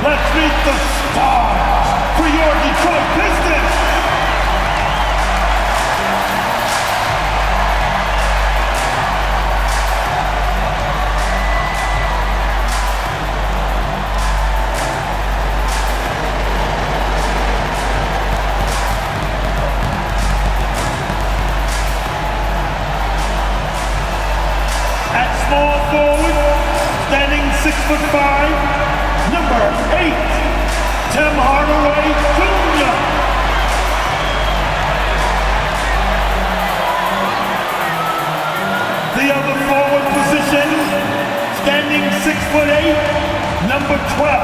Let's meet the stars for your Detroit Pistons. At small forward, standing 6'5", number 8, Tim Hardaway Jr. The other forward position, standing 6'8", number 12,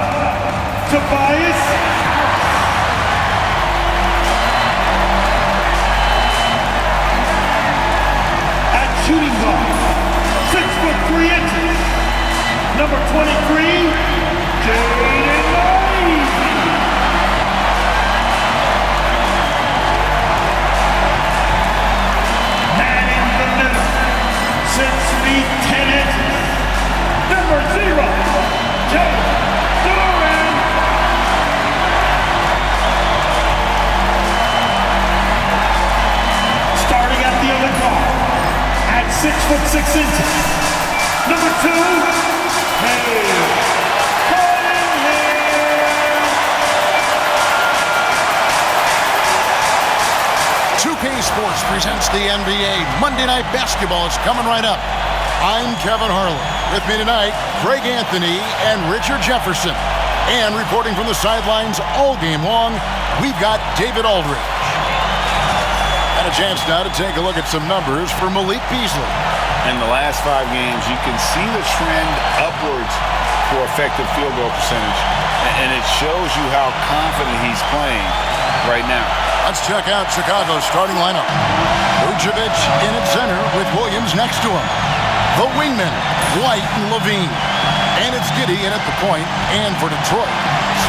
Tobias. At shooting guard, 6'3", number 23, Jaden Ivey. Man in the middle, 6 feet 10 inches, number 0, Jay Duran. Starting at the other guard, at 6'6", number 2, hey. 2K Sports presents the NBA. Monday Night Basketball is coming right up. I'm Kevin Harlan. With me tonight, Greg Anthony and Richard Jefferson. And reporting from the sidelines all game long, we've got David Aldridge. And a chance now to take a look at some numbers for Malik Beasley. In the last 5 games, you can see the trend upwards for effective field goal percentage. And it shows you how confident he's playing right now. Let's check out Chicago's starting lineup. Vucevic in at center with Williams next to him. The wingmen, White and Levine. And it's Giddey in at the point, and for Detroit,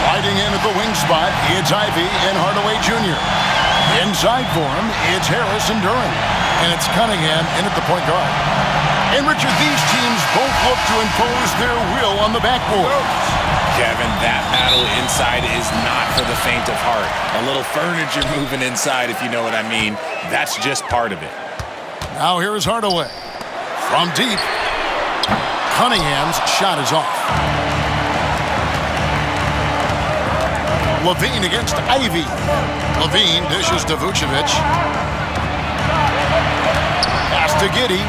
sliding in at the wing spot, it's Ivey and Hardaway Jr. Inside for him, it's Harris and Duran. And it's Cunningham in at the point guard. And Richard, these teams both look to impose their will on the backboard. Kevin, that battle inside is not for the faint of heart. A little furniture moving inside, if you know what I mean. That's just part of it. Now here is Hardaway. From deep, Cunningham's shot is off. Levine against Ivey. Levine dishes to Vucevic. Pass to Giddey.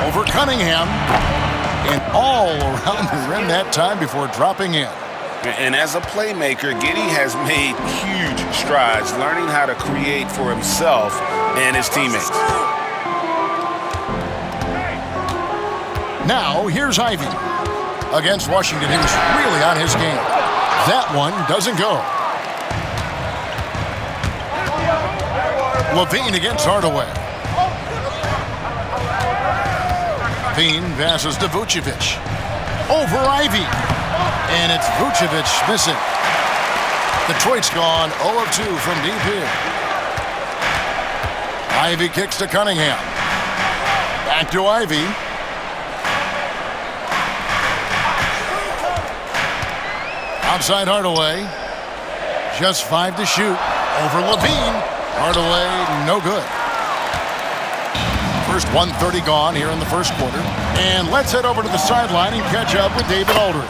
Over Cunningham. And all around the rim that time before dropping in. And as a playmaker, Giddey has made huge strides learning how to create for himself and his teammates. Now, here's Ivey. Against Washington, he was really on his game. That one doesn't go. Levine against Hardaway. Levine passes to Vucevic. Over Ivey. And it's Vucevic missing. Detroit's gone 0 of 2 from deep here. Ivey kicks to Cunningham. Back to Ivey. Outside Hardaway. Just 5 to shoot. Over Levine. Hardaway, no good. First 1:30 gone here in the first quarter. And let's head over to the sideline and catch up with David Aldridge.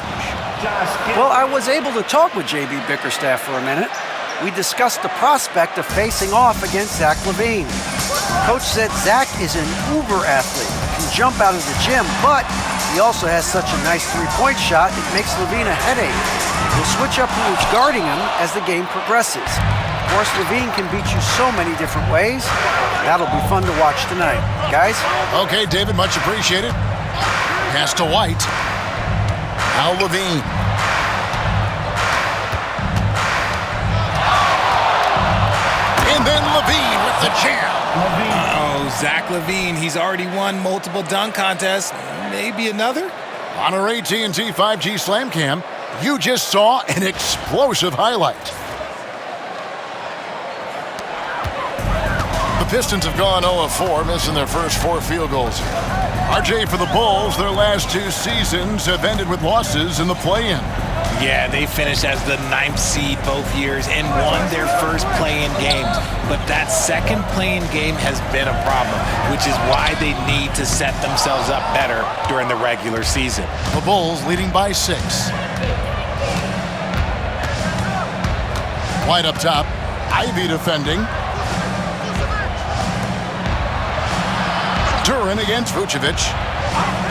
Well, I was able to talk with J.B. Bickerstaff for a minute. We discussed the prospect of facing off against Zach LaVine. Coach said Zach is an uber athlete, can jump out of the gym, but he also has such a nice three-point shot it makes LaVine a headache. We'll switch up who's guarding him as the game progresses. Of course, LaVine can beat you so many different ways. That'll be fun to watch tonight. Guys? Okay, David, much appreciated. Pass to White. Now LaVine. And then LaVine with the jam. Oh, Zach LaVine, he's already won multiple dunk contests. Maybe another? On our AT&T 5G Slam Cam, you just saw an explosive highlight. The Pistons have gone 0 of 4, missing their first 4 field goals here. RJ, for the Bulls, their last 2 seasons have ended with losses in the play-in. Yeah, they finished as the 9th seed both years and won their first play-in games. But that second play-in game has been a problem, which is why they need to set themselves up better during the regular season. The Bulls leading by 6. White up top. Ivy defending. Duren against Vucevic.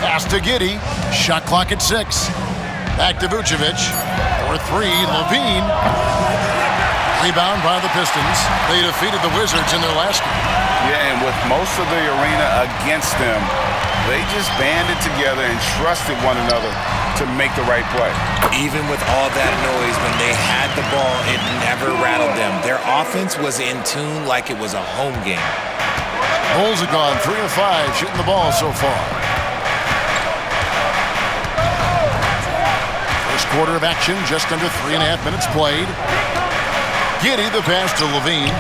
Pass to Giddey. Shot clock at 6. Back to Vucevic. For 3, Levine. Rebound by the Pistons. They defeated the Wizards in their last game. Yeah, and with most of the arena against them, they just banded together and trusted one another to make the right play. Even with all that noise, when they had the ball, it never rattled them. Their offense was in tune like it was a home game. Bulls have gone 3 of 5 shooting the ball so far. First quarter of action, just under 3.5 minutes played. Giddey, the pass to Levine.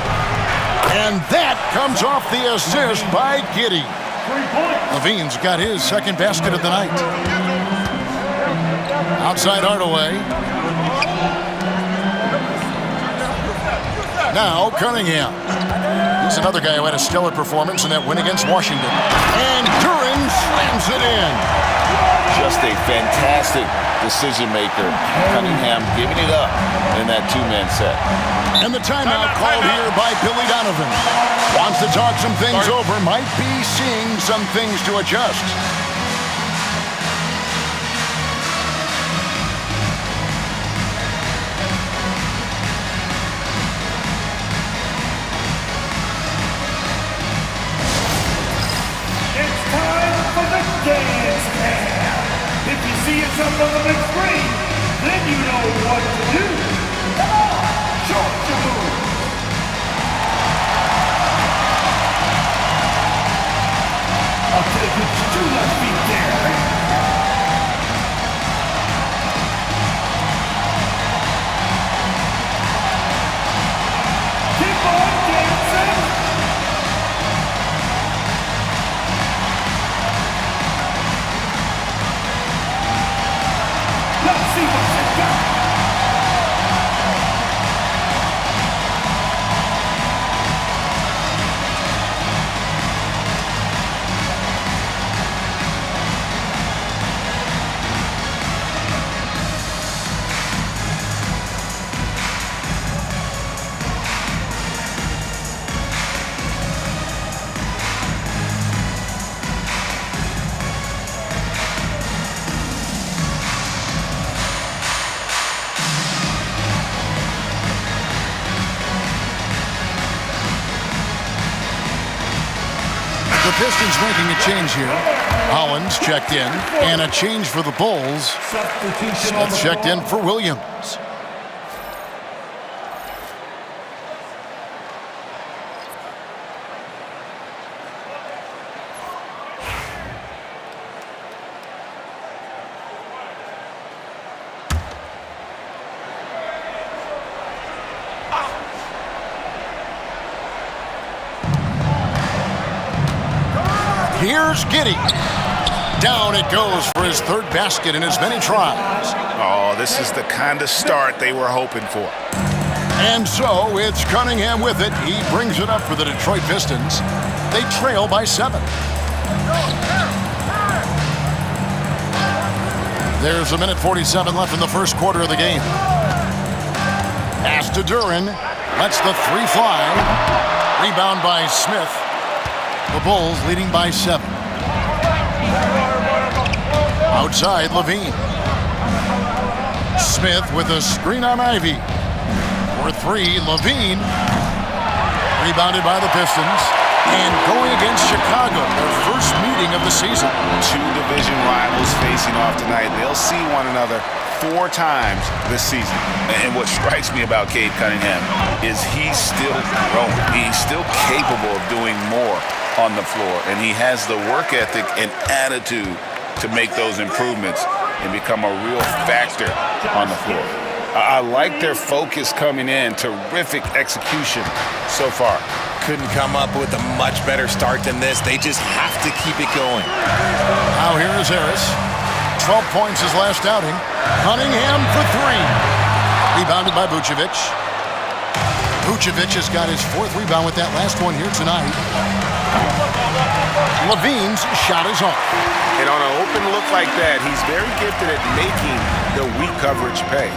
And that comes off the assist by Giddey. Levine's got his second basket of the night. Outside Hardaway. Now Cunningham. He's another guy who had a stellar performance in that win against Washington. And Duren slams it in. Just a fantastic decision maker. Cunningham giving it up in that 2-man set. And the timeout called here by Billy Donovan. Wants to talk some things over. Might be seeing some things to adjust. It's time for the dance cam. If you see it up on the big screen, then you know what to do. Come on, show us your move. I'll take it to 2 left feet there. Keep on dancing. Let's see what you got. The Pistons making a change here. Hollins checked in. And a change for the Bulls. Smith checked in for Williams. Here's Giddey. Down it goes for his 3rd basket in as many tries. Oh, this is the kind of start they were hoping for. And so it's Cunningham with it. He brings it up for the Detroit Pistons. They trail by 7. There's 1:47 left in the first quarter of the game. Pass to Duren. Lets the 3 fly. Rebound by Smith. The Bulls leading by 7. Outside, Levine. Smith with a screen on Ivy. For 3, Levine. Rebounded by the Pistons. And going against Chicago, their first meeting of the season. 2 division rivals facing off tonight. They'll see one another 4 times this season. And what strikes me about Cade Cunningham is he's still growing. He's still capable of doing more on the floor. And he has the work ethic and attitude to make those improvements and become a real factor on the floor. I like their focus coming in. Terrific execution so far. couldn't come up with a much better start than this. They just have to keep it going. Now here is Harris. 12 points his last outing. Cunningham for three. Rebounded by Vucevic. Vucevic has got his fourth rebound with that last one here tonight. Levine's shot is off. And on an open look like that, he's very gifted at making the weak coverage pay.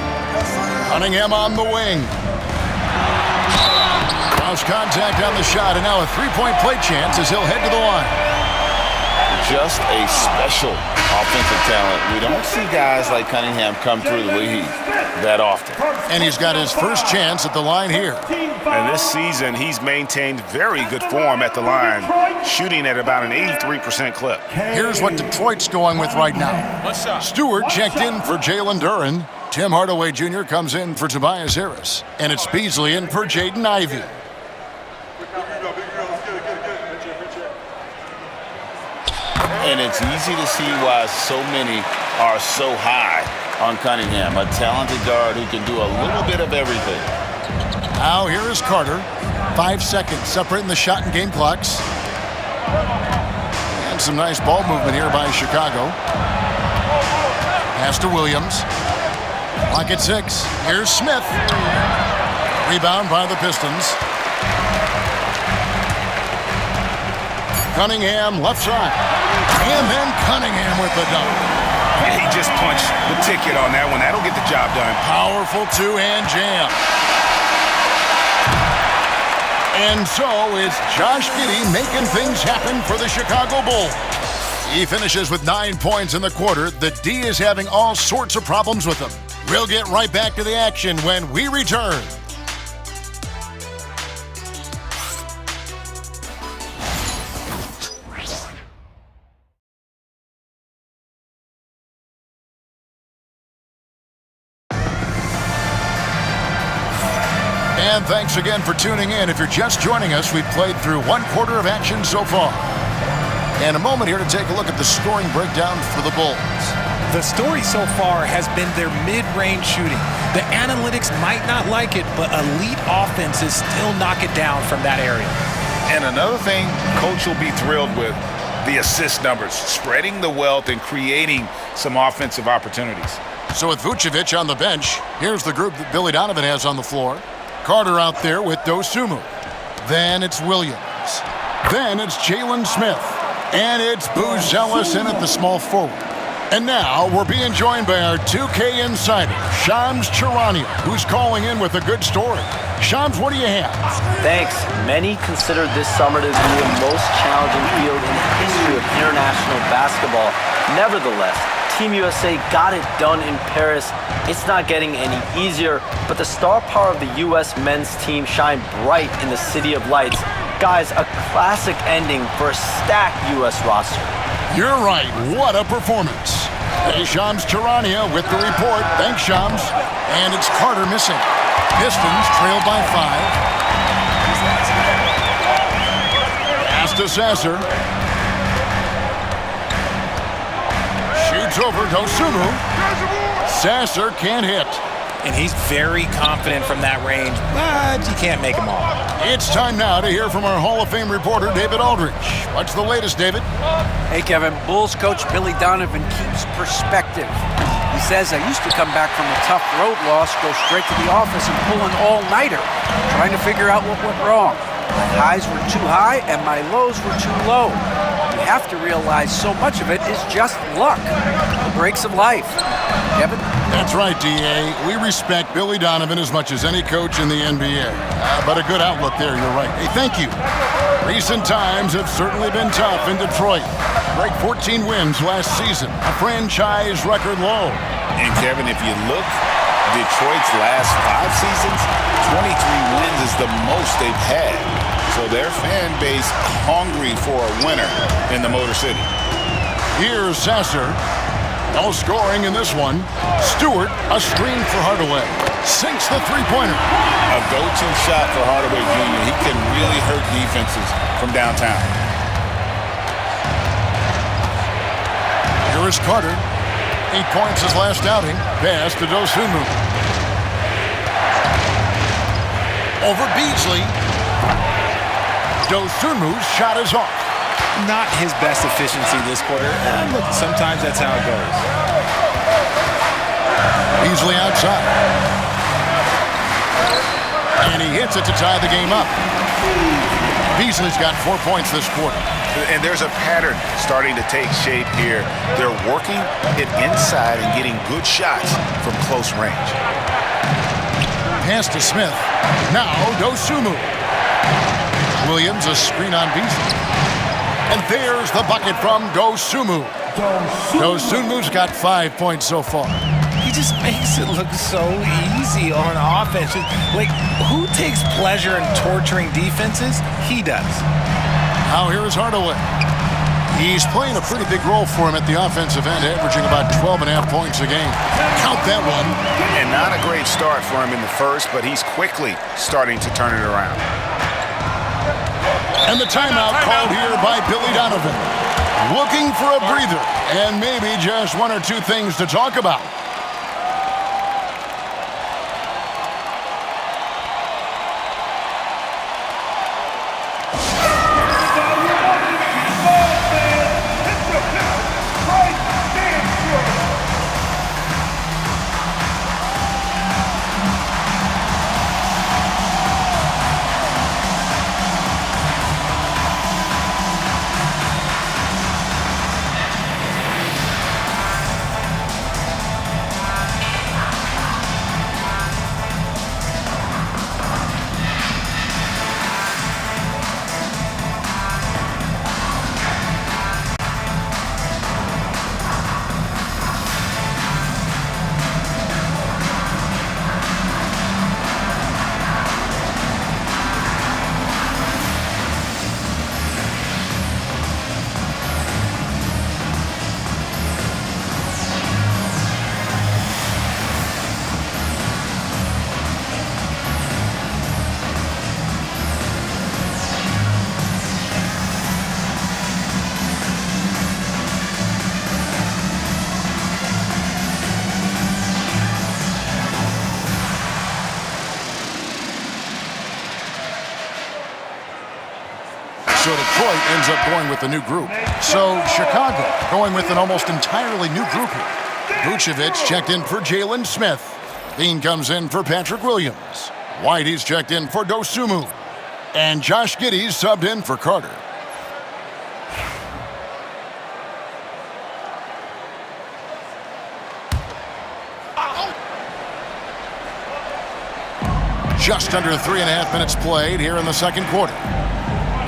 Cunningham on the wing. Cross contact on the shot, and now a three-point play chance as he'll head to the line. Just a special offensive talent. We don't see guys like Cunningham come through the league that often. And he's got his first chance at the line here. And this season, he's maintained very good form at the line, shooting at about an 83% clip. Here's what Detroit's going with right now. Stewart checked in for Jalen Duren. Tim Hardaway Jr. comes in for Tobias Harris. And it's Beasley in for Jaden Ivey. And it's easy to see why so many are so high on Cunningham, a talented guard who can do a little bit of everything. Now here is Carter. 5 seconds separating the shot and game clocks. And some nice ball movement here by Chicago. Pass to Williams. Clock at 6. Here's Smith. Rebound by the Pistons. Cunningham left side. And then Cunningham with the dunk. And he just punched the ticket on that one. That'll get the job done. Powerful two-hand jam. And so it's Josh Giddey making things happen for the Chicago Bulls. He finishes with 9 points in the quarter. The D is having all sorts of problems with him. We'll get right back to the action when we return. And thanks again for tuning in. If you're just joining us, we've played through one quarter of action so far. And a moment here to take a look at the scoring breakdown for the Bulls. The story so far has been their mid-range shooting. The analytics might not like it, but elite offenses still knock it down from that area. And another thing Coach will be thrilled with, the assist numbers, spreading the wealth and creating some offensive opportunities. So with Vucevic on the bench, here's the group that Billy Donovan has on the floor. Carter out there with Dosunmu. Then it's Williams. Then it's Jalen Smith. And it's Buzelis in at the small forward. And now we're being joined by our 2K insider, Shams Charania, who's calling in with a good story. Shams, what do you have? Thanks. Many consider this summer to be the most challenging field in the history of international basketball. Nevertheless, Team USA got it done in Paris. It's not getting any easier, but the star power of the U.S. men's team shined bright in the City of Lights. Guys, a classic ending for a stacked U.S. roster. You're right. What a performance. Hey, Shams Charania with the report. Thanks, Shams. And it's Carter missing. Pistons trail by 5. Pass to Sasser. Shoots over Dosunmu. Sasser can't hit. And he's very confident from that range, but you can't make them all. It's time now to hear from our Hall of Fame reporter, David Aldridge. What's the latest, David? Hey, Kevin. Bulls coach Billy Donovan keeps perspective. He says, I used to come back from a tough road loss, go straight to the office and pull an all-nighter, trying to figure out what went wrong. My highs were too high and my lows were too low. You have to realize so much of it is just luck, the breaks of life. Kevin? That's right, D.A. We respect Billy Donovan as much as any coach in the NBA. But a good outlook there, you're right. Hey, thank you. Recent times have certainly been tough in Detroit. Break 14 wins last season, a franchise record low. And Kevin, if you look, Detroit's last 5 seasons, 23 wins is the most they've had. So their fan base hungry for a winner in the Motor City. Here's Sasser. No scoring in this one. Stewart, a screen for Hardaway. Sinks the three-pointer. A go-to shot for Hardaway Jr. He can really hurt defenses from downtown. Here is Carter. 8 points his last outing. Pass to Dosunmu. Over Beasley. Dosunmu's shot is off. Not his best efficiency this quarter. Look, sometimes that's how it goes. Beasley outside. And he hits it to tie the game up. Beasley's got 4 points this quarter. And there's a pattern starting to take shape here. They're working it inside and getting good shots from close range. Pass to Smith. Now Dosunmu. Williams a screen on Beasley. And there's the bucket from Dosunmu. Dosunmu's got 5 points so far. He just makes it look so easy on offense. Like, who takes pleasure in torturing defenses? He does. Now here is Hardaway. He's playing a pretty big role for him at the offensive end, averaging about 12.5 points a game. Count that one. And not a great start for him in the first, but he's quickly starting to turn it around. And the timeout called here by Billy Donovan. Looking for a breather and maybe just one or two things to talk about. So Detroit ends up going with a new group. So Chicago going with an almost entirely new group here. Vucevic checked in for Jalen Smith. Bean comes in for Patrick Williams. Whitey's checked in for Dosunmu. And Josh Giddey's subbed in for Carter. Just under 3.5 minutes played here in the second quarter.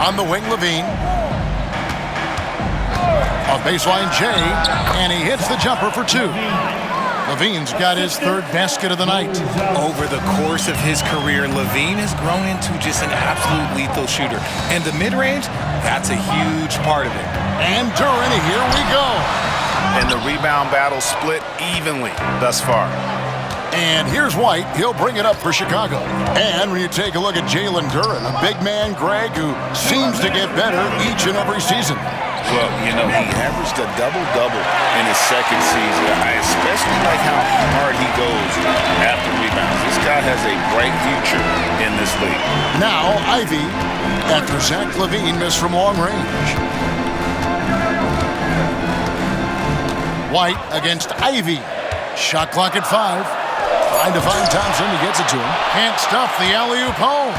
On the wing, Levine. Off baseline, Jay. And he hits the jumper for two. Levine's got his third basket of the night. Over the course of his career, Levine has grown into just an absolute lethal shooter. And the mid-range, that's a huge part of it. And Duran, here we go. And the rebound battle split evenly thus far. And here's White. He'll bring it up for Chicago. And when you take a look at Jalen Duran, a big man, Greg, who seems to get better each and every season. Well, you know, he averaged a double-double in his second season. I especially like how hard he goes after rebounds. This guy has a bright future in this league. Now, Ivy, after Zach LaVine missed from long range. White against Ivy. Shot clock at 5. Trying to find Thompson. He gets it to him. Can't stuff the alley-oop home.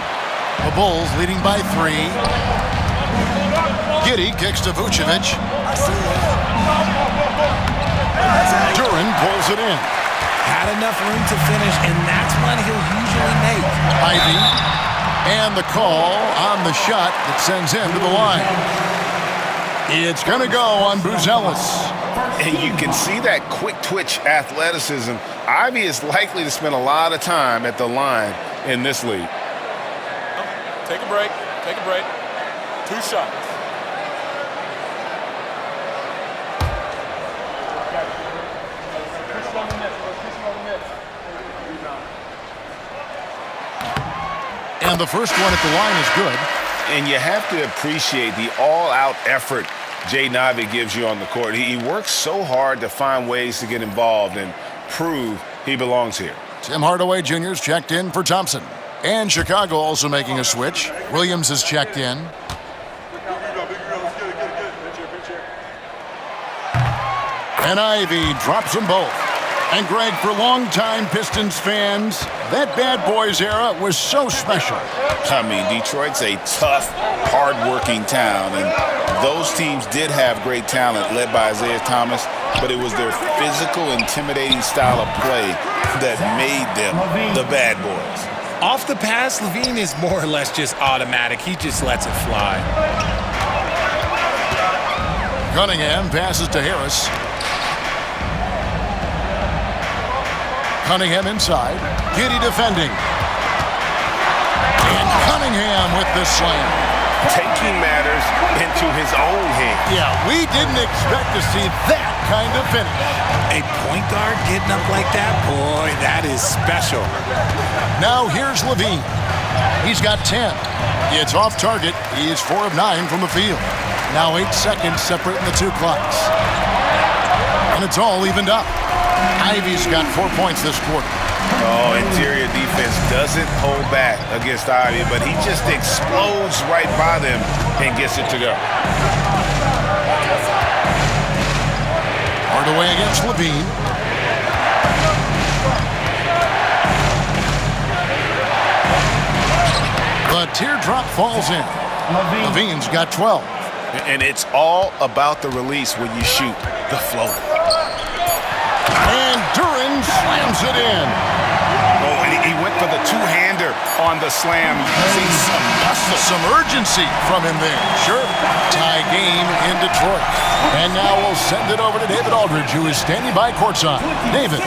The Bulls leading by 3. Giddey kicks to Vucevic. Duran pulls it in. Had enough room to finish, and that's what he'll usually make. Ivy. And the call on the shot that sends him to the line. It's going to go on Buzelis. And you can see that quick twitch athleticism. Ivy is likely to spend a lot of time at the line in this league. Take a break. Take a break. 2 shots. And the first one at the line is good. And you have to appreciate the all-out effort Jaden Ivey gives you on the court. He works so hard to find ways to get involved and prove he belongs here. Tim Hardaway Jr.'s checked in for Thompson. And Chicago also making a switch. Williams is checked in. And Ivy drops them both. And Greg, for longtime Pistons fans, that bad boys era was so special. I mean, Detroit's a tough, hard-working town, and those teams did have great talent led by Isaiah Thomas, but it was their physical, intimidating style of play that made them the bad boys. Off the pass, Levine is more or less just automatic. He just lets it fly. Cunningham passes to Harris. Cunningham inside. Giddey defending. And Cunningham with the slam. Taking matters into his own hands. Yeah, we didn't expect to see that kind of finish. A point guard getting up like that? Boy, that is special. Now here's Levine. He's got 10. It's off target. He is 4 of 9 from the field. Now 8 seconds separating the two clocks. And it's all evened up. Ivy's got 4 points this quarter. Oh, interior defense doesn't hold back against Ivy, but he just explodes right by them and gets it to go. Hardaway against Levine. The teardrop falls in. Levine's got 12. And it's all about the release when you shoot the floater. And Duran slams it in. Oh, and he went for the two-hander on the slam. See some muscle. Some urgency from him there. Sure. Tie game in Detroit. And now we'll send it over to David Aldridge, who is standing by courtside. David.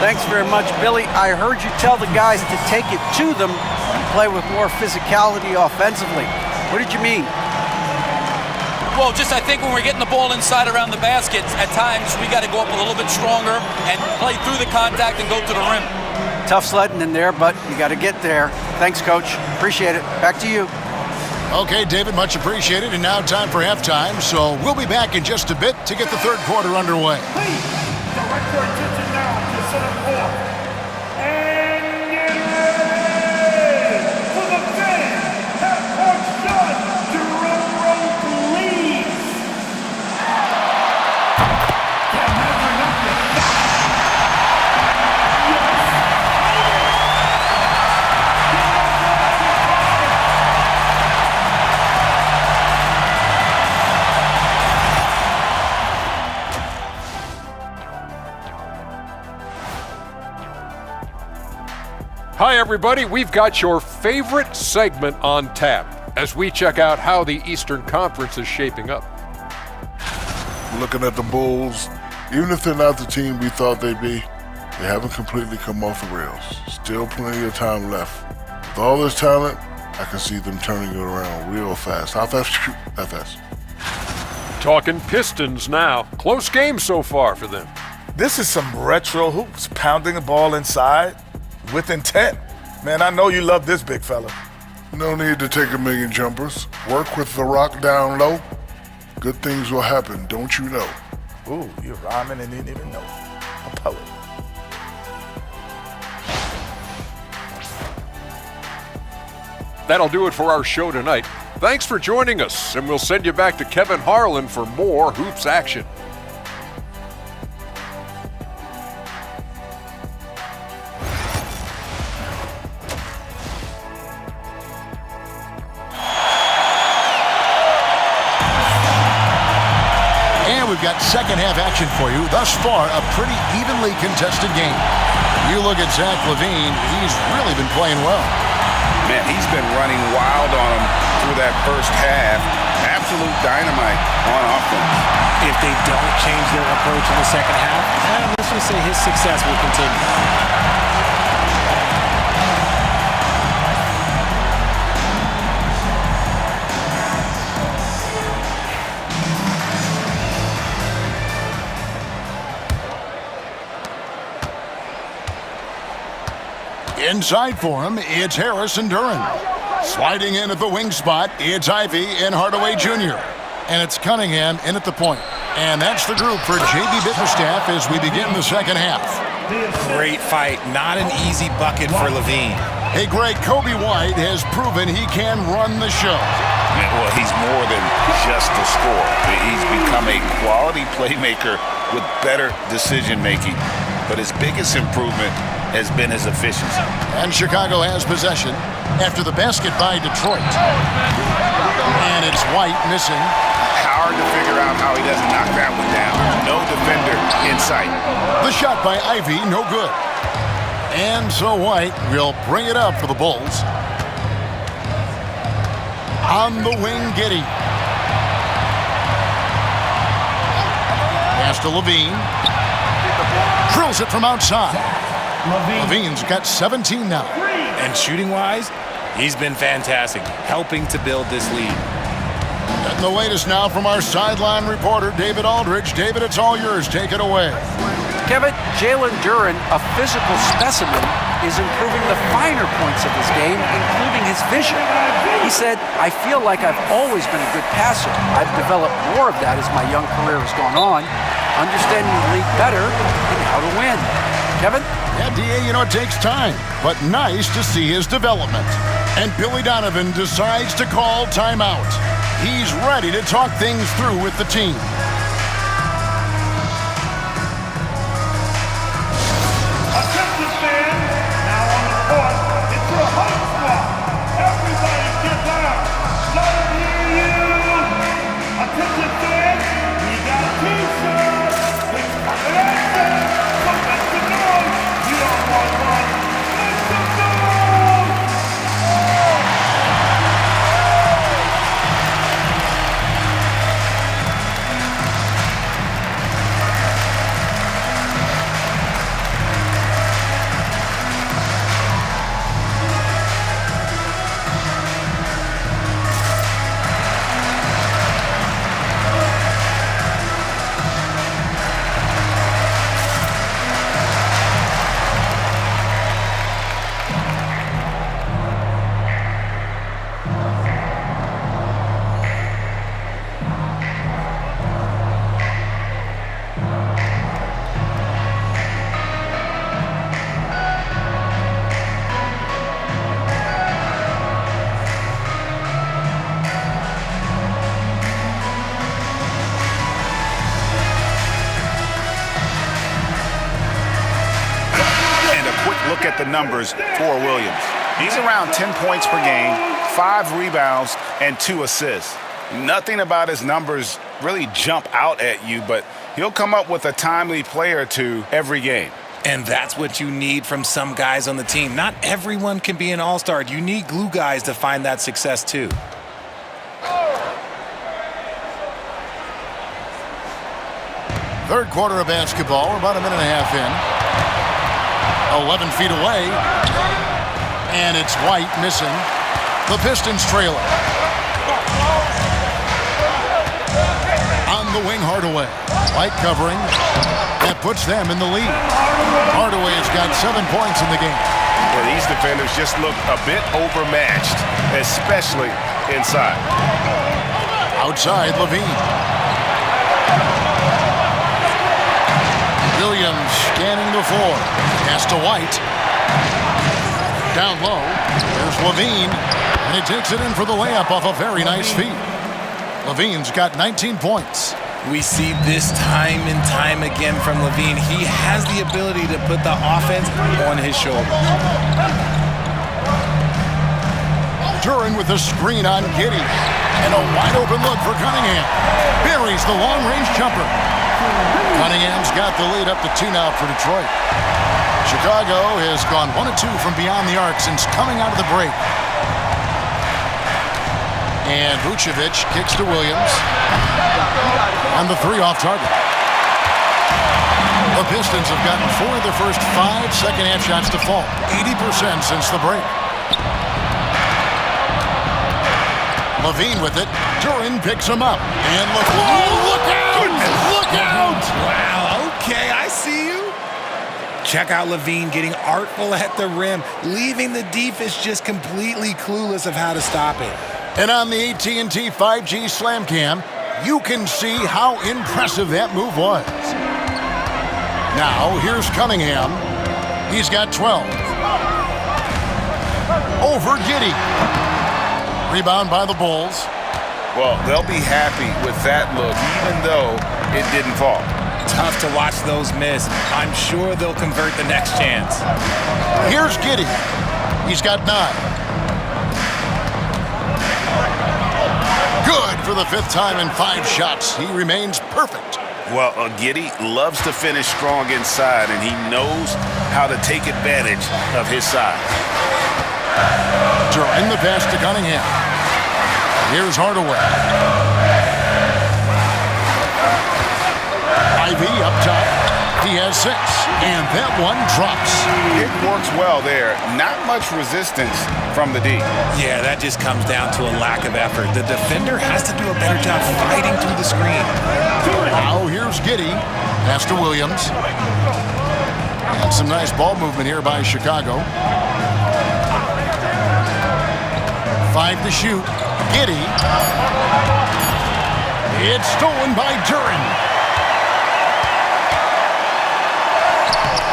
Thanks very much, Billy. I heard you tell the guys to take it to them and play with more physicality offensively. What did you mean? Well, just I think when we're getting the ball inside around the basket, at times we got to go up a little bit stronger and play through the contact and go to the rim. Tough sledding in there, but you got to get there. Thanks, Coach. Appreciate it. Back to you. Okay, David, much appreciated. And now time for halftime. So we'll be back in just a bit to get the third quarter underway. Please direct your attention now to center court. And get ready for the fans. Have court shot. Drum roll, please. Hi, everybody. We've got your favorite segment on tap as we check out how the Eastern Conference is shaping up. Looking at the Bulls, even if they're not the team we thought they'd be, they haven't completely come off the rails. Still plenty of time left. With all this talent, I can see them turning it around real fast. How fast? That fast. Talking Pistons now. Close game so far for them. This is some retro hoops, pounding the ball inside with intent. Man, I know you love this big fella. No need to take a million jumpers. Work with the rock down low. Good things will happen, don't you know? Ooh, you're rhyming and didn't even know. A poet. That'll do it for our show tonight. Thanks for joining us, and we'll send you back to Kevin Harlan for more hoops action. We've got second half action for you. Thus far, a pretty evenly contested game. You look at Zach LaVine, he's really been playing well. Man, he's been running wild on him through that first half. Absolute dynamite on offense. If they don't change their approach in the second half, let's just say his success will continue. Inside for him, it's Harris and Duran. Sliding in at the wing spot, it's Ivy and Hardaway Jr. And it's Cunningham in at the point. And that's the group for J.B. Bickerstaff as we begin the second half. Great fight. Not an easy bucket for Levine. Hey, Greg, Kobe White has proven he can run the show. Well, he's more than just a scorer. He's become a quality playmaker with better decision-making, but his biggest improvement has been his efficiency. And Chicago has possession after the basket by Detroit. And it's White missing. Hard to figure out how he doesn't knock that one down. No defender in sight. The shot by Ivy, no good. And so White will bring it up for the Bulls. On the wing, Giddey. Pass to Levine. Drills it from outside. Levine's got 17 now. And shooting-wise, he's been fantastic, helping to build this lead. And the latest now from our sideline reporter, David Aldridge. David, it's all yours. Take it away. Kevin, Jalen Duren, a physical specimen, is improving the finer points of his game, including his vision. He said, I feel like I've always been a good passer. I've developed more of that as my young career has gone on, understanding the league better and how to win. Kevin? Yeah, D.A., it takes time, but nice to see his development. And Billy Donovan decides to call timeout. He's ready to talk things through with the team. Attention fans, now on the court, it's your home squad. Everybody get down. Let them hear you. Attention fans, we got T-shirts. It's coming action. So make some noise. You don't want one. Make some noise. Look at the numbers for Williams. He's around 10 points per game, 5 rebounds, and 2 assists. Nothing about his numbers really jump out at you, but he'll come up with a timely play or two every game. And that's what you need from some guys on the team. Not everyone can be an all-star. You need glue guys to find that success too. Third quarter of basketball. We're about a minute and a half in. 11 feet away. And it's White missing. The Pistons trailer. On the wing, Hardaway. White covering. That puts them in the lead. Hardaway has got 7 points in the game. Yeah, these defenders just look a bit overmatched, especially inside. Outside, Levine. Williams scanning the floor. Pass to White. Down low. There's Levine. And he takes it in for the layup off a very nice feed. Levine's got 19 points. We see this time and time again from Levine. He has the ability to put the offense on his shoulders. Duren with a screen on Giddey. And a wide open look for Cunningham. Buries the long-range jumper. Cunningham's got the lead up to 2 now for Detroit. Chicago has gone 1 of 2 from beyond the arc since coming out of the break. And Vucevic kicks to Williams. And the 3 off target. The Pistons have gotten 4 of their first 5 second-half shots to fall. 80% since the break. Levine with it. Duren picks him up. And look out! Look out! Wow, okay, I see you. Check out Levine getting artful at the rim, leaving the defense just completely clueless of how to stop it. And on the AT&T 5G Slam Cam, you can see how impressive that move was. Now, here's Cunningham. He's got 12. Over Giddey. Rebound by the Bulls. Well, they'll be happy with that look, even though it didn't fall. Tough to watch those miss. I'm sure they'll convert the next chance. Here's Giddey. He's got 9. Good for the 5th time in 5 shots. He remains perfect. Well, Giddey loves to finish strong inside, and he knows how to take advantage of his size. During the pass to Cunningham. Here's Hardaway. Ivy up top. He has 6, and that one drops. It works well there. Not much resistance from the D. Yeah, that just comes down to a lack of effort. The defender has to do a better job fighting through the screen. Now here's Giddey. Pass to Williams. And some nice ball movement here by Chicago. 5 to shoot. Giddey. It's stolen by Duren.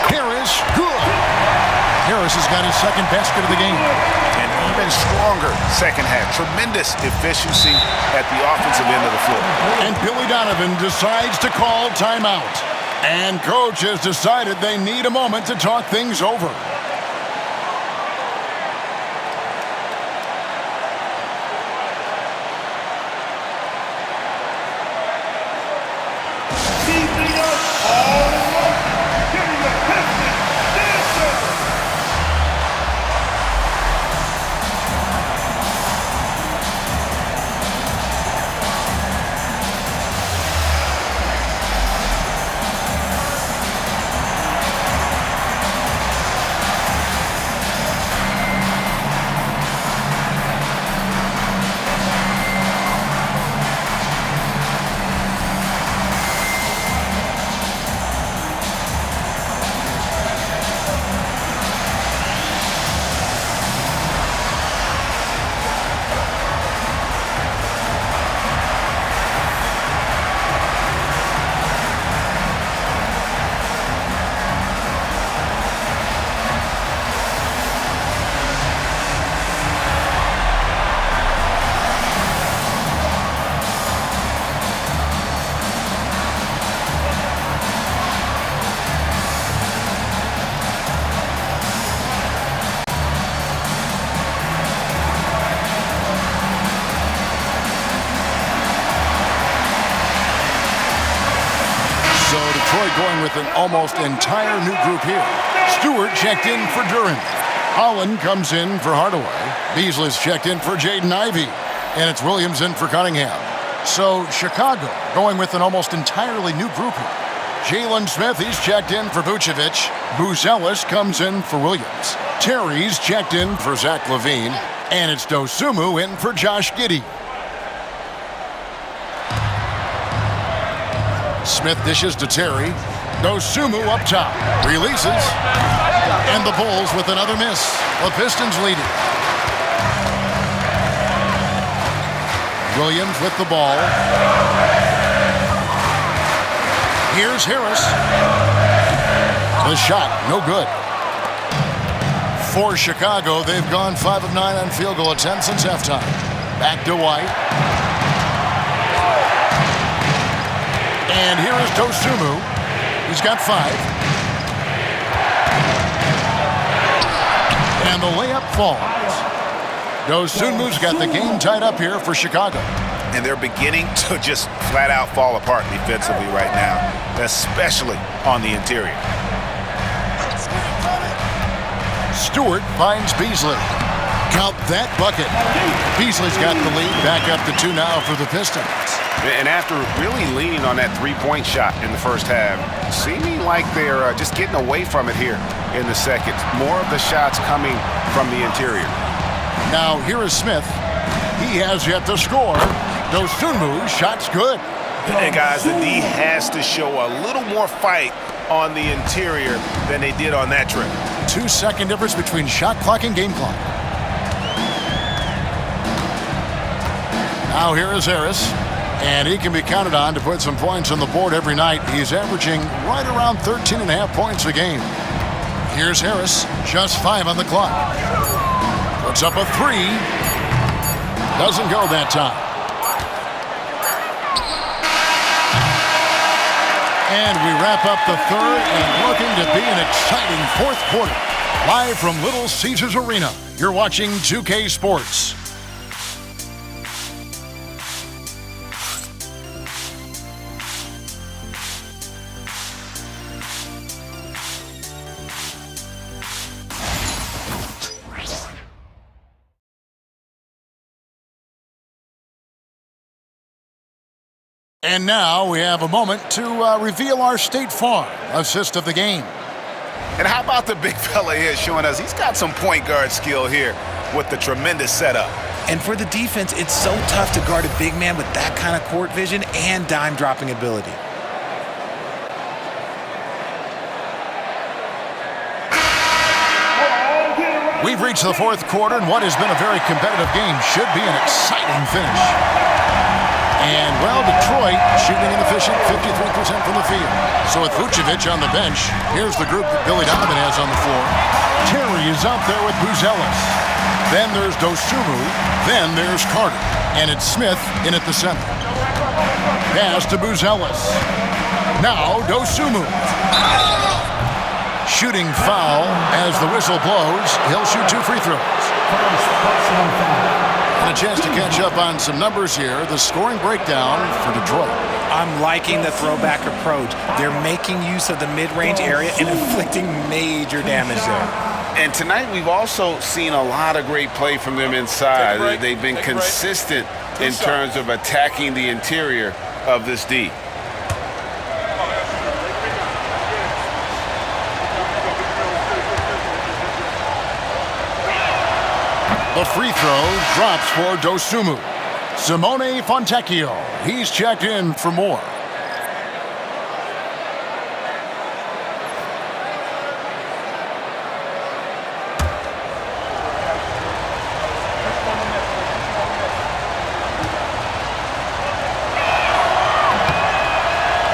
Harris, good. Harris has got his 2nd basket of the game. And even stronger second half. Tremendous efficiency at the offensive end of the floor. And Billy Donovan decides to call timeout. And coach has decided they need a moment to talk things over. Keeping us all right. Giving the Pistons the answer. Going with an almost entire new group here. Stewart checked in for Duren. Holland comes in for Hardaway. Beasley's checked in for Jaden Ivey. And it's Williams in for Cunningham. So Chicago going with an almost entirely new group here. Jalen Smith, he's checked in for Vucevic. Buzelis comes in for Williams. Terry's checked in for Zach LaVine. And it's Dosumu in for Josh Giddey. Smith dishes to Terry. Dosumu up top. Releases. And the Bulls with another miss. The Pistons lead it. Williams with the ball. Here's Harris. The shot, no good. For Chicago, they've gone 5 of 9 on field goal attempts since halftime. Back to White. And here is Dosumu. He's got 5. And the layup falls. Dosumu's got the game tied up here for Chicago. And they're beginning to just flat out fall apart defensively right now, especially on the interior. Stewart finds Beasley. Count that bucket. Beasley's got the lead, back up to 2 now for the Pistons. And after really leaning on that three-point shot in the first half, seeming like they're just getting away from it here in the second. More of the shots coming from the interior. Now here is Smith. He has yet to score. Dosumu, shot's good. And guys, the D has to show a little more fight on the interior than they did on that trip. 2-second difference between shot clock and game clock. Now here is Harris. And he can be counted on to put some points on the board every night. He's averaging right around 13.5 points a game. Here's Harris, just 5 on the clock. Puts up a 3. Doesn't go that time. And we wrap up the third and looking to be an exciting fourth quarter. Live from Little Caesars Arena, you're watching 2K Sports. And now we have a moment to reveal our State Farm assist of the game. And how about the big fella here showing us he's got some point guard skill here with the tremendous setup. And for the defense, it's so tough to guard a big man with that kind of court vision and dime dropping ability. We've reached the fourth quarter, and what has been a very competitive game should be an exciting finish. And, well, Detroit shooting an efficient 53% from the field. So with Vucevic on the bench, here's the group that Billy Donovan has on the floor. Terry is out there with Buzelis. Then there's Dosunmu. Then there's Carter. And it's Smith in at the center. Pass to Buzelis. Now Dosunmu. Shooting foul as the whistle blows. He'll shoot 2 free throws. And a chance to catch up on some numbers here. The scoring breakdown for Detroit. I'm liking the throwback approach. They're making use of the mid-range area and inflicting major damage there. And tonight we've also seen a lot of great play from them inside. They've been consistent in terms of attacking the interior of this D. The free throw drops for Dosunmu. Simone Fontecchio, he's checked in for more.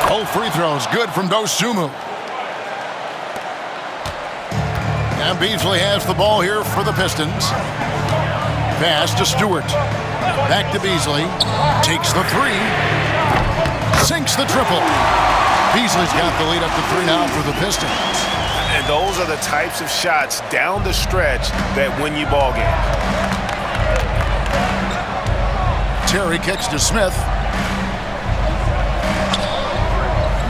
Both free throws good from Dosunmu. And Beasley has the ball here for the Pistons. Pass to Stewart. Back to Beasley. Takes the three. Sinks the triple. Beasley's got the lead up to 3 now for the Pistons. And those are the types of shots down the stretch that win you ball games. Terry kicks to Smith.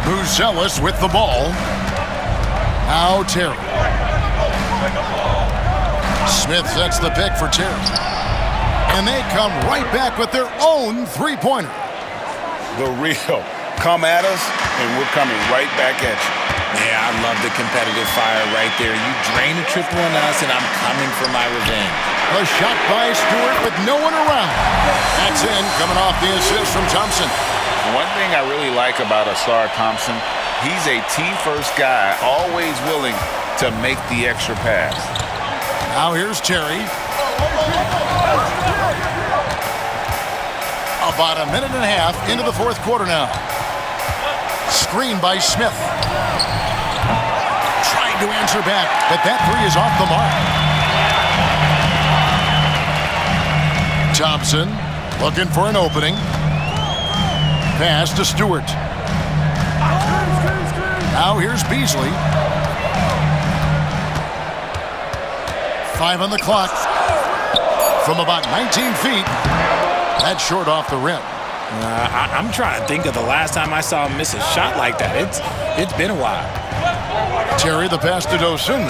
Buzelis with the ball. Now Terry. Smith sets the pick for Terry. And they come right back with their own three-pointer. The real. Come at us, and we're coming right back at you. Yeah, I love the competitive fire right there. You drain a triple on us, and I'm coming for my revenge. A shot by Stewart with no one around. That's in, coming off the assist from Thompson. One thing I really like about Asar Thompson, he's a team-first guy, always willing to make the extra pass. Now here's Terry. About a minute and a half into the fourth quarter now. Screen by Smith. Trying to answer back, but that three is off the mark. Thompson looking for an opening. Pass to Stewart. Now here's Beasley. 5 on the clock. From about 19 feet. That's short off the rim. I'm trying to think of the last time I saw him miss a shot like that. It's been a while. Terry the pass to Dosunmu.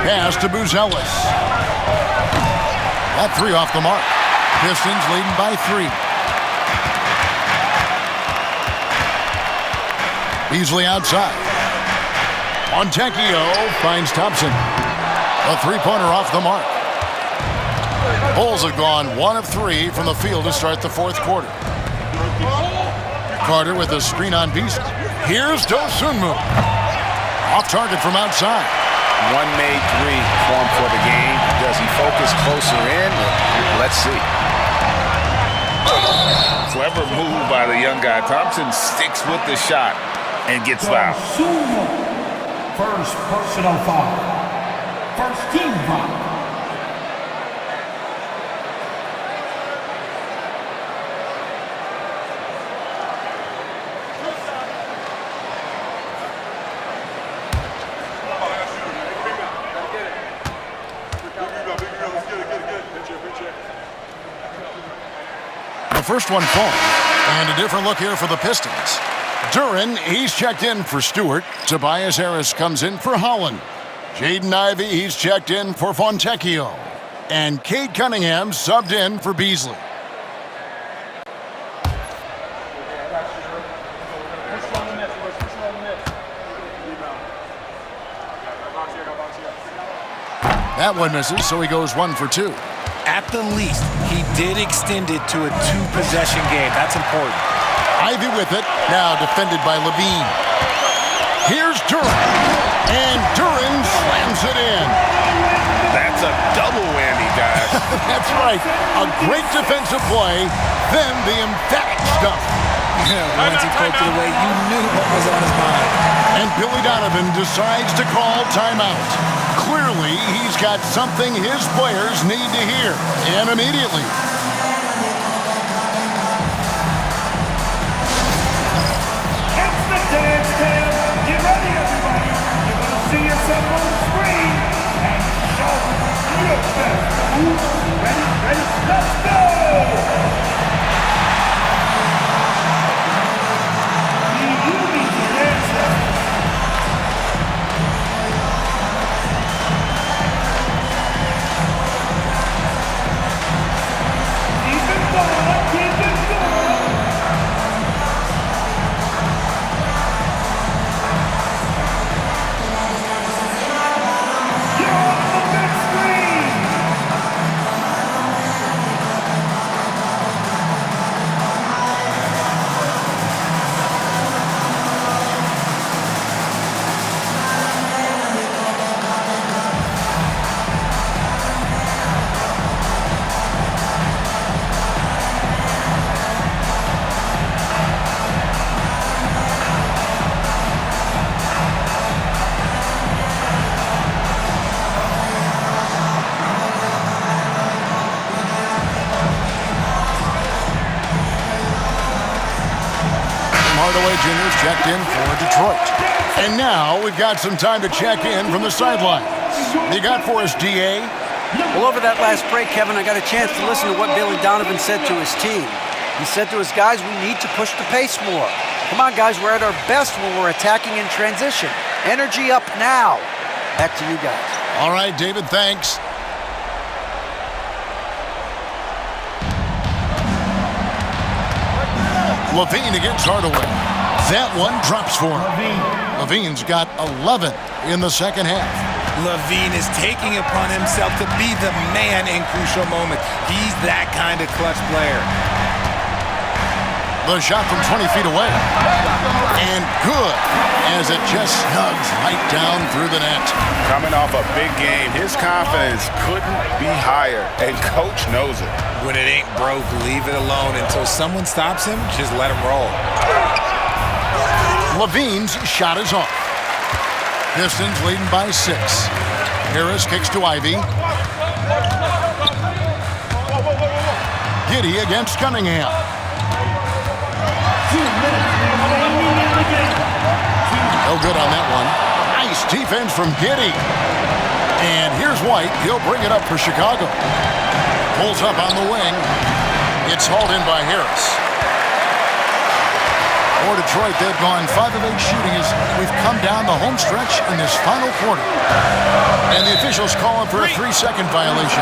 Pass to Buzelis. That three off the mark. Pistons leading by 3. Beasley outside. Fontecchio finds Thompson. A three-pointer off the mark. Bulls have gone 1 of 3 from the field to start the fourth quarter. Carter with a screen on Beasley. Here's Dosunmu. Off target from outside. One made 3 for him for the game. Does he focus closer in? Let's see. Clever move by the young guy. Thompson sticks with the shot and gets fouled. First personal foul. First team foul. 1 first one falls. And a different look here for the Pistons. Duren, he's checked in for Stewart. Tobias Harris comes in for Holland. Jaden Ivey, he's checked in for Fontecchio. And Cade Cunningham subbed in for Beasley. That one misses, so he goes 1 for 2. At the least, he did extend it to a 2-possession game. That's important. Ivy with it, now defended by Levine. Here's Duren, and Duren slams it in. That's a double whammy, guys. That's right, a great defensive play, then the emphatic stuff. Once he poked it away, you knew what was on his mind. And Billy Donovan decides to call timeout. Clearly, he's got something his players need to hear, and immediately. It's the dance cam. Get ready, everybody. You're going to see yourself on the screen and show your best. Ready, let's go! You need to dance now. Keep it going, keep it going. You're on the big screen. Hardaway Jr. is checked in for Detroit. And now we've got some time to check in from the sidelines. You got for us, DA? Well, over that last break, Kevin, I got a chance to listen to what Billy Donovan said to his team. He said to his guys, we need to push the pace more. Come on, guys, we're at our best when we're attacking in transition. Energy up now. Back to you guys. All right, David, thanks. Levine against Hardaway. That one drops for him. Levine's got 11 in the second half. Levine is taking it upon himself to be the man in crucial moments. He's that kind of clutch player. The shot from 20 feet away. And good, as it just snugs right down through the net. Coming off a big game, his confidence couldn't be higher, and Coach knows it. When it ain't broke, leave it alone. Until someone stops him, just let him roll. Levine's shot is off. Pistons leading by 6. Harris kicks to Ivy. Giddey against Cunningham. No good on that one. Nice defense from Giddey. And here's White. He'll bring it up for Chicago. Pulls up on the wing. It's hauled in by Harris. For Detroit, they've gone 5 of 8 shooting as we've come down the home stretch in this final quarter. And the officials calling for a 3-second violation.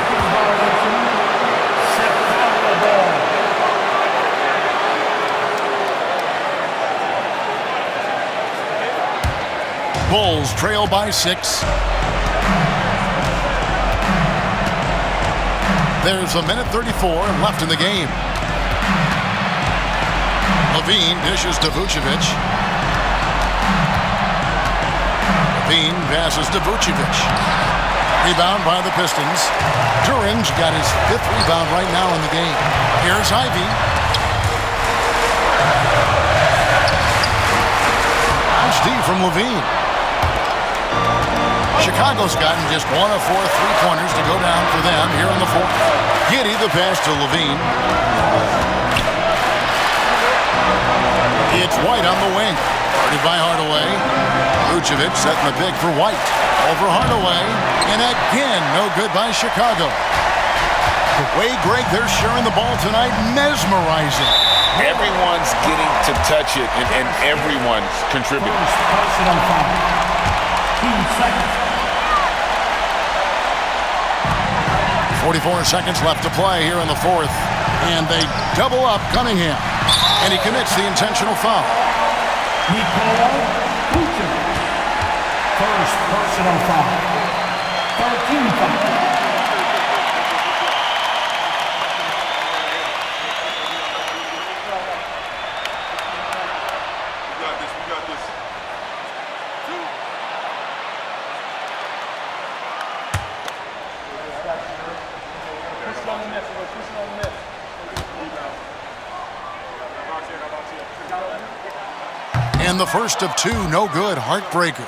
Bulls trail by 6. There's a minute 34 left in the game. Levine dishes to Vucevic. Levine passes to Vucevic. Rebound by the Pistons. Duren's got his 5th rebound right now in the game. Here's Ivy. Nice D from Levine. Chicago's gotten just 1 of 4 3-pointers to go down for them here in the 4th. Giddey the pass to Levine. It's White on the wing. Guarded by Hardaway. Vucevic setting the big for White. Over Hardaway. And again, no good by Chicago. The way, Greg, they're sharing the ball tonight, mesmerizing. Everyone's getting to touch it, and everyone's contributing. Personal foul. 2 seconds. 44 seconds left to play here in the fourth. And they double up Cunningham. And he commits the intentional foul. First personal foul. 13 foul. And the first of two, no good, heartbreaker.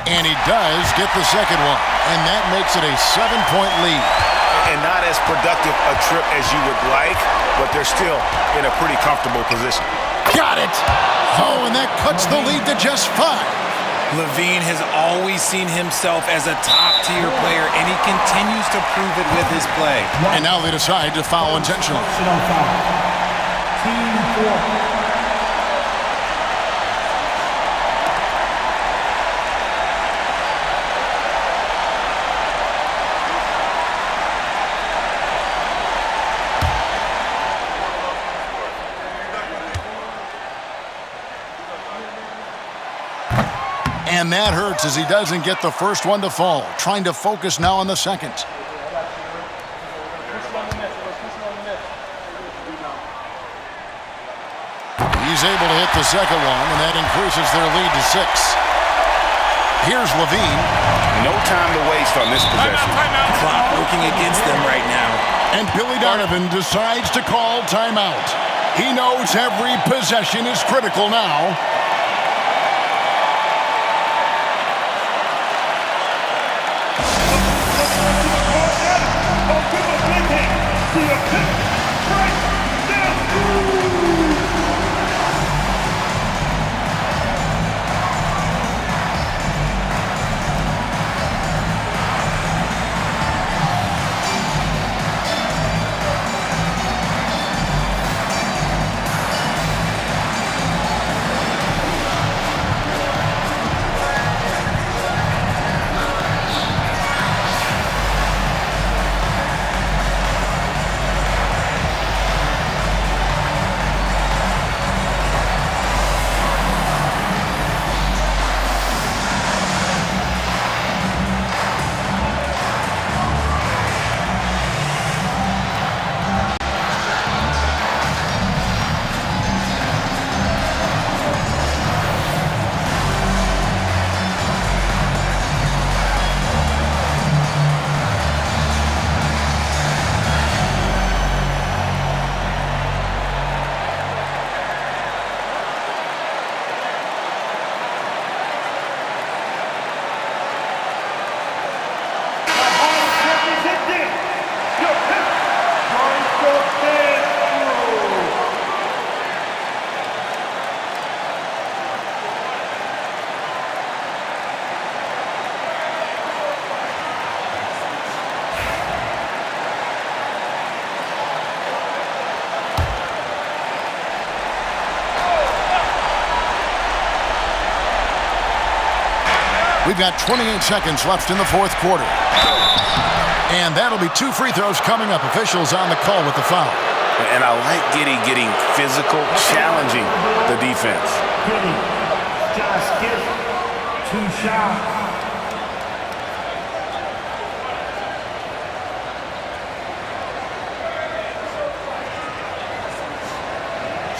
And he does get the second one, and that makes it a 7-point lead. And not as productive a trip as you would like, but they're still in a pretty comfortable position. Got it! Oh, and that cuts the lead to just 5. Levine has always seen himself as a top-tier player, and he continues to prove it with his play. And now they decide to foul intentionally. Personal foul. Team 4. And that hurts as he doesn't get the first one to fall. Trying to focus now on the second. He's able to hit the second one, and that increases their lead to 6. Here's Levine. No time to waste on this possession. Clock working against them right now. And Billy Donovan decides to call timeout. He knows every possession is critical now. We've got 28 seconds left in the fourth quarter. And that'll be 2 free throws coming up. Officials on the call with the foul. And I like getting physical, challenging the defense. Giddy. Just get 2 shots.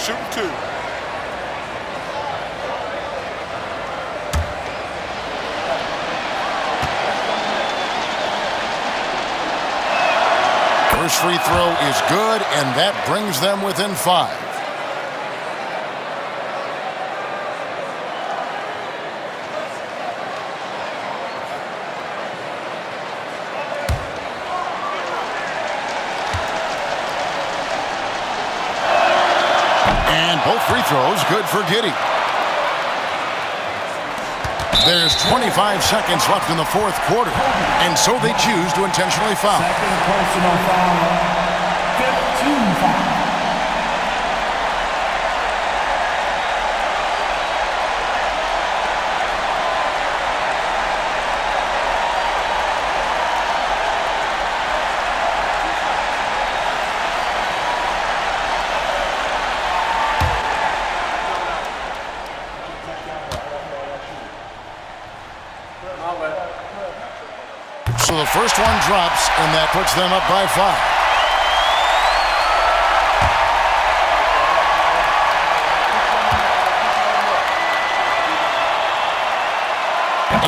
Shoot 2. First free throw is good, and that brings them within 5. And free throws, good for Giddey. There's 25 seconds left in the fourth quarter, and so they choose to intentionally foul. Second personal foul. 15 foul. So the first one drops, and that puts them up by 5.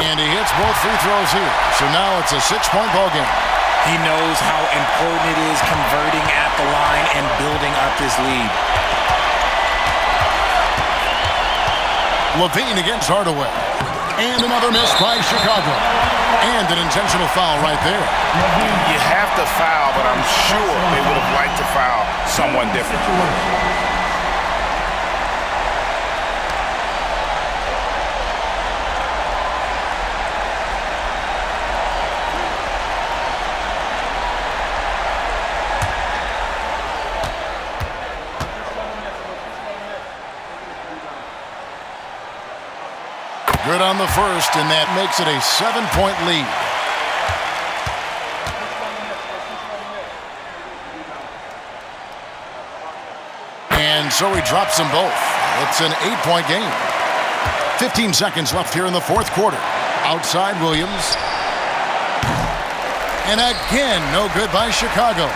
And he hits both free throws here. So now it's a 6-point ball game. He knows how important it is converting at the line and building up his lead. Levine against Hardaway. And another miss by Chicago. And an intentional foul right there. You have to foul, but I'm sure they would have liked to foul someone different. Good on the first, and that makes it a 7-point lead. And so he drops them both. It's an 8-point game. 15 seconds left here in the fourth quarter. Outside Williams. And again, no good by Chicago.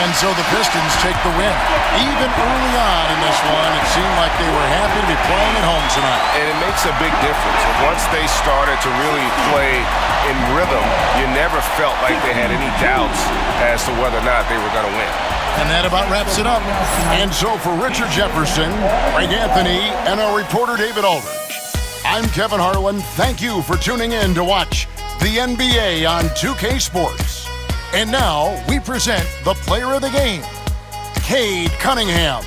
And so the Pistons take the win. Even early on in this one, it seemed like they were happy to be playing at home tonight. And it makes a big difference. Once they started to really play in rhythm, you never felt like they had any doubts as to whether or not they were going to win. And that about wraps it up. And so for Richard Jefferson, Greg Anthony, and our reporter David Aldridge, I'm Kevin Harlan. Thank you for tuning in to watch the NBA on 2K Sports. And now we present the player of the game, Cade Cunningham.